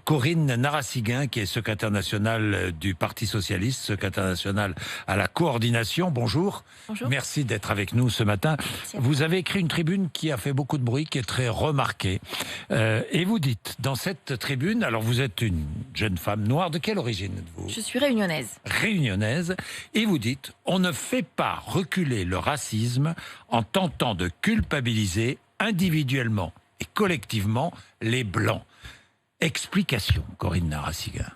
Corinne Narassiguin, qui est secrétaire nationale du Parti socialiste, secrétaire nationale à la coordination. Bonjour. Bonjour. Merci d'être avec nous ce matin. Vous avez écrit une tribune qui a fait beaucoup de bruit, qui est très remarquée. Et vous dites, dans cette tribune, alors vous êtes une jeune femme noire, de quelle origine êtes-vous? Je suis réunionnaise. Réunionnaise. Et vous dites, on ne fait pas reculer le racisme en tentant de culpabiliser individuellement et collectivement les Blancs. Explication, Corinne Narassiguin.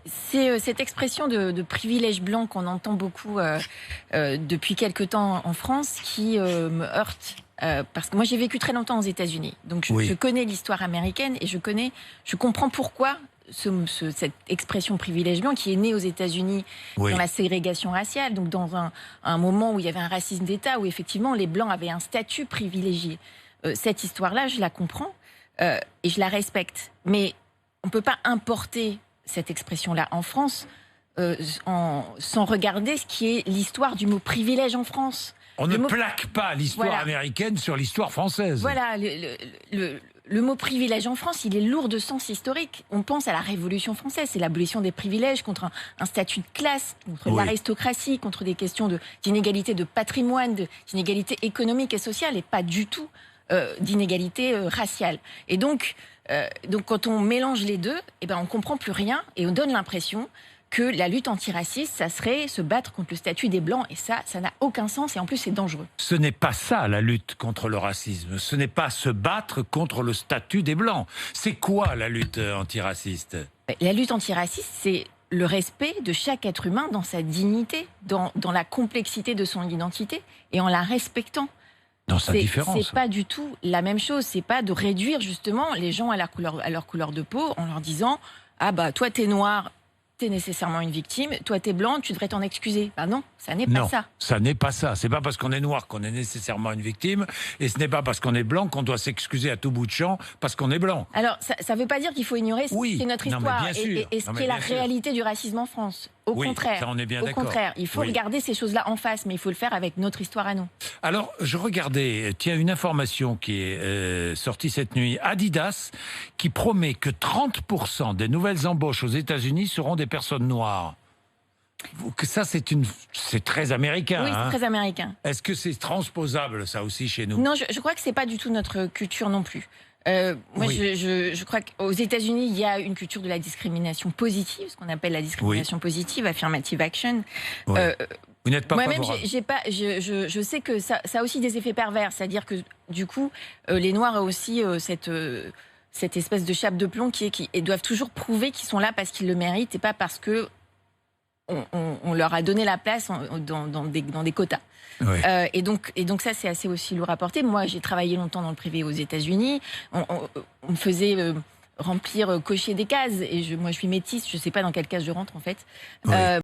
C'est cette expression de privilège blanc qu'on entend beaucoup depuis quelque temps en France qui me heurte. Parce que moi j'ai vécu très longtemps aux États-Unis, donc je connais l'histoire américaine et je comprends pourquoi cette expression privilège blanc qui est née aux États-Unis dans la ségrégation raciale, donc dans un moment où il y avait un racisme d'État, où effectivement les Blancs avaient un statut privilégié. Cette histoire-là, je la comprends et je la respecte. Mais on ne peut pas importer cette expression-là en France sans regarder ce qui est l'histoire du mot privilège en France. On ne plaque pas l'histoire américaine sur l'histoire française. Voilà, le mot privilège en France, il est lourd de sens historique. On pense à la Révolution française, c'est l'abolition des privilèges contre un statut de classe, contre l'aristocratie, contre des questions d'inégalité de patrimoine, d'inégalité économique et sociale, et pas du tout d'inégalité raciale. Et donc, quand on mélange les deux, eh ben, on comprend plus rien et on donne l'impression que la lutte antiraciste, ça serait se battre contre le statut des Blancs. Et ça n'a aucun sens et en plus c'est dangereux. Ce n'est pas ça la lutte contre le racisme. Ce n'est pas se battre contre le statut des Blancs. C'est quoi la lutte antiraciste? La lutte antiraciste, c'est le respect de chaque être humain dans sa dignité, dans la complexité de son identité et en la respectant. Dans sa différence. C'est pas du tout la même chose. C'est pas de réduire justement les gens à leur couleur de peau en leur disant « Ah bah toi t'es noir, t'es nécessairement une victime, toi t'es blanc, tu devrais t'en excuser. » Bah non, ça n'est pas ça. Non, ça n'est pas ça. C'est pas parce qu'on est noir qu'on est nécessairement une victime, et ce n'est pas parce qu'on est blanc qu'on doit s'excuser à tout bout de champ parce qu'on est blanc. Alors ça veut pas dire qu'il faut ignorer ce qui est notre histoire et ce qui est la réalité du racisme en France. Au contraire, ça on est bien au contraire, il faut regarder ces choses-là en face, mais il faut le faire avec notre histoire à nous. Alors, je regardais, tiens, une information qui est sortie cette nuit. Adidas, qui promet que 30% des nouvelles embauches aux États-Unis seront des personnes noires. Ça, c'est très américain. Oui, c'est très américain. Est-ce que c'est transposable, ça aussi, chez nous? Non, je crois que c'est pas du tout notre culture non plus. Moi, je crois qu'aux États-Unis, il y a une culture de la discrimination positive, ce qu'on appelle la discrimination positive, affirmative action. Vous n'êtes pas moi-même, je sais que ça a aussi des effets pervers, c'est-à-dire que du coup, les Noirs ont aussi cette espèce de chape de plomb qui doivent toujours prouver qu'ils sont là parce qu'ils le méritent et pas parce que on leur a donné la place dans des quotas. Et donc ça, c'est assez aussi lourd à porter. Moi, j'ai travaillé longtemps dans le privé aux États-Unis. On me faisait cocher des cases. Et moi, je suis métisse. Je ne sais pas dans quelle case je rentre, en fait.